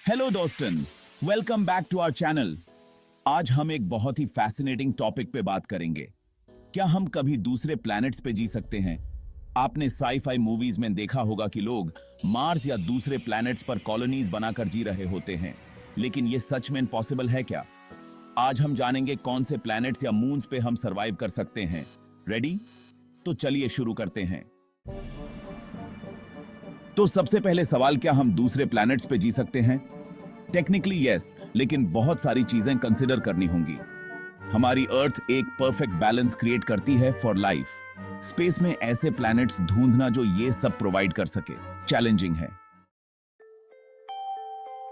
Hello दोस्तन, welcome back to our channel. आज हम एक बहुत ही फैसिनेटिंग टॉपिक पे बात करेंगे। क्या हम कभी दूसरे प्लैनेट्स पे जी सकते हैं? आपने साई-फाई मूवीज में देखा होगा कि लोग मार्स या दूसरे प्लैनेट्स पर कॉलोनीज बनाकर जी रहे होते हैं, लेकिन ये सच में पॉसिबल है क्या? आज हम जानेंगे कौन से प्लैनेट्स या मून्स पे हम सरवाइव कर सकते हैं। रेडी? तो चलिए शुरू करते हैं। तो सबसे पहले सवाल, क्या हम दूसरे प्लैनेट्स पे जी सकते हैं? टेक्निकली यस, लेकिन बहुत सारी चीजें कंसिडर करनी होंगी। हमारी अर्थ एक परफेक्ट बैलेंस क्रिएट करती है फॉर लाइफ। स्पेस में ऐसे प्लैनेट्स ढूंढना जो ये सब प्रोवाइड कर सके चैलेंजिंग है।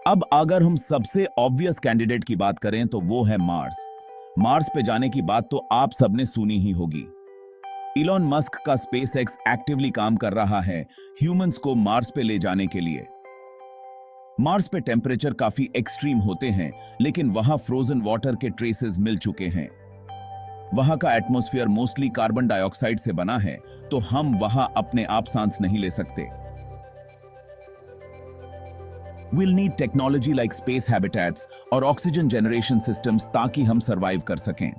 अब अगर हम सबसे ऑब्वियस कैंडिडेट की बात करें तो वो है मार्स। मार्स पे जाने की बात तो आप सबने सुनी ही होगी। इलॉन मस्क का स्पेसएक्स एक्टिवली काम कर रहा है ह्यूमंस को मार्स पे ले जाने के लिए। मार्स पे टेम्परेचर काफी एक्सट्रीम होते हैं, लेकिन वहां फ्रोजन वाटर के ट्रेसेस मिल चुके हैं। वहां का एटमॉस्फेयर मोस्टली कार्बन डाइऑक्साइड से बना है, तो हम वहां अपने आप सांस नहीं ले सकते। We'll need technology like space habitats और ऑक्सीजन जनरेशन सिस्टम्स ताकि हम सरवाइव कर सकें।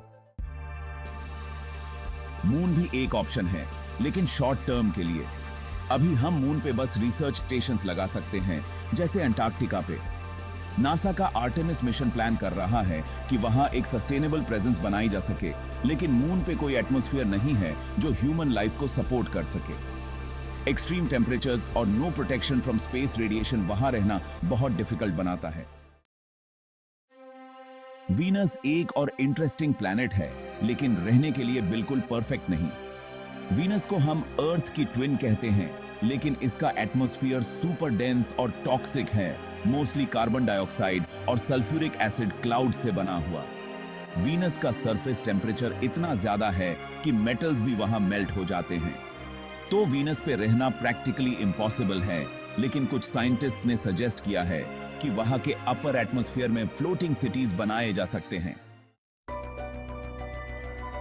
मून भी एक ऑप्शन है, लेकिन शॉर्ट टर्म के लिए। अभी हम मून पे बस रिसर्च स्टेशंस लगा सकते हैं, जैसे अंटार्कटिका पे। नासा का आर्टेमिस मिशन प्लान कर रहा है कि वहां एक सस्टेनेबल प्रेजेंस बनाई जा सके, लेकिन मून पे कोई एटमॉस्फेयर नहीं है जो ह्यूमन लाइफ को सपोर्ट कर सके। एक्सट्रीम टेम्परेचर्स और no protection from space radiation वहां रहना बहुत डिफिकल्ट बनाता है। वीनस एक और इंटरेस्टिंग प्लैनेट है, लेकिन रहने के लिए बिल्कुल परफेक्ट नहीं। वीनस को हम अर्थ की ट्विन कहते हैं, लेकिन इसका एटमॉस्फेयर सुपर डेंस और टॉक्सिक है, मोस्टली कार्बन डाइऑक्साइड और सल्फ्यूरिक एसिड क्लाउड से बना हुआ। वीनस का सरफेस टेम्परेचर इतना ज्यादा है कि मेटल्स भी वहां मेल्ट हो जाते हैं। तो वीनस पे रहना प्रैक्टिकली इम्पॉसिबल है, लेकिन कुछ साइंटिस्ट ने सजेस्ट किया है कि वहां के अपर एटमॉस्फेयर में फ्लोटिंग सिटीज बनाए जा सकते हैं।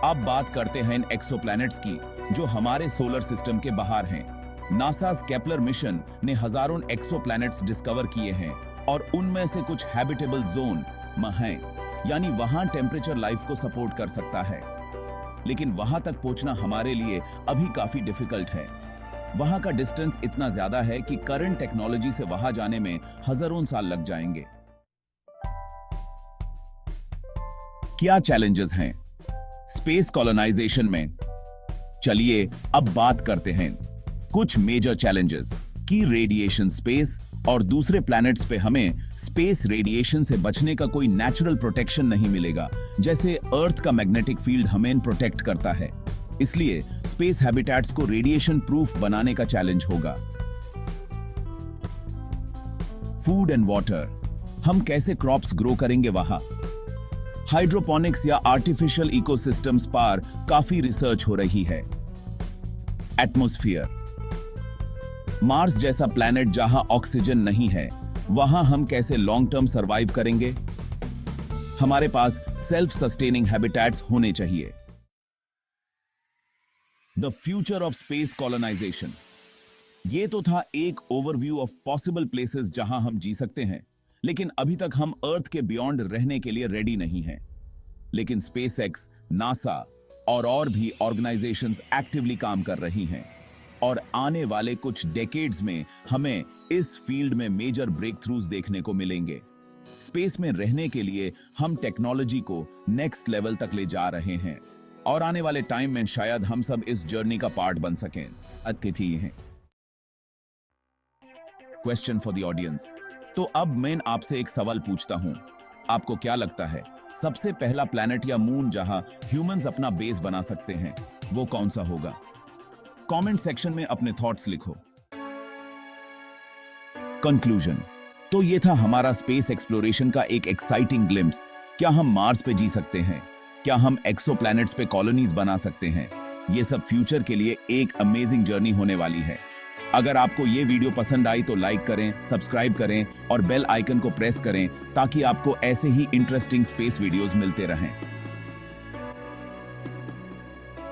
अब बात करते हैं इन एक्सोप्लैनेट्स की जो हमारे सोलर सिस्टम के बाहर हैं। नासा केपलर मिशन ने हजारों एक्सोप्लैनेट्स डिस्कवर किए हैं और उनमें से कुछ हैबिटेबल जोन में हैं, यानी वहां टेम्परेचर लाइफ को सपोर्ट कर सकता है। लेकिन वहां तक पहुंचना हमारे लिए अभी काफी डिफिकल्ट है। वहां का डिस्टेंस इतना ज्यादा है कि करंट टेक्नोलॉजी से वहां जाने में हजारों साल लग जाएंगे। क्या चैलेंजेस हैं स्पेस कॉलोनाइजेशन में? चलिए अब बात करते हैं कुछ मेजर चैलेंजेस की। रेडिएशन स्पेस और दूसरे प्लैनेट्स पे हमें स्पेस रेडिएशन से बचने का कोई नेचुरल प्रोटेक्शन नहीं मिलेगा, जैसे अर्थ का मैग्नेटिक फील्ड हमें प्रोटेक्ट करता है। इसलिए स्पेस हैबिटेट्स को रेडिएशन प्रूफ बनाने का चैलेंज होगा। फूड एंड वाटर, हम कैसे क्रॉप्स ग्रो करेंगे वहां? हाइड्रोपोनिक्स या आर्टिफिशियल इकोसिस्टम्स पर काफी रिसर्च हो रही है। एटमॉस्फेयर, मार्स जैसा प्लैनेट जहां ऑक्सीजन नहीं है, वहां हम कैसे लॉन्ग टर्म सरवाइव करेंगे? हमारे पास सेल्फ सस्टेनिंग हैबिटेट्स होने चाहिए। The future of space colonization, ये तो था एक ओवरव्यू ऑफ पॉसिबल प्लेसेस जहां हम जी सकते हैं, लेकिन अभी तक हम अर्थ के बियॉन्ड रहने के लिए रेडी नहीं हैं। लेकिन स्पेसएक्स, नासा और भी ऑर्गेनाइजेशंस एक्टिवली काम कर रही हैं, और आने वाले कुछ डेकेड्स में हमें इस फील्ड में मेजर ब्रेक थ्रूज देखने को मिलेंगे। स्पेस में रहने के लिए हम टेक्नोलॉजी को नेक्स्ट लेवल तक ले जा रहे हैं, और आने वाले टाइम में शायद हम सब इस जर्नी का पार्ट बन सकें। अतिथि हैं क्वेश्चन फॉर द ऑडियंस। तो अब मैं आपसे एक सवाल पूछता हूं, आपको क्या लगता है सबसे पहला प्लैनेट या मून जहां ह्यूमंस अपना बेस बना सकते हैं, वो कौन सा होगा? कमेंट सेक्शन में अपने थॉट्स लिखो। कंक्लूजन, तो ये था हमारा स्पेस एक्सप्लोरेशन का एक एक्साइटिंग ग्लिम्प्स। क्या हम मार्स पे जी सकते हैं? क्या हम एक्सोप्लैनेट्स पे कॉलोनीज बना सकते हैं? ये सब फ्यूचर के लिए एक अमेजिंग जर्नी होने वाली है। अगर आपको ये वीडियो पसंद आई तो लाइक करें, सब्सक्राइब करें और बेल आइकन को प्रेस करें ताकि आपको ऐसे ही इंटरेस्टिंग स्पेस वीडियोस मिलते रहें।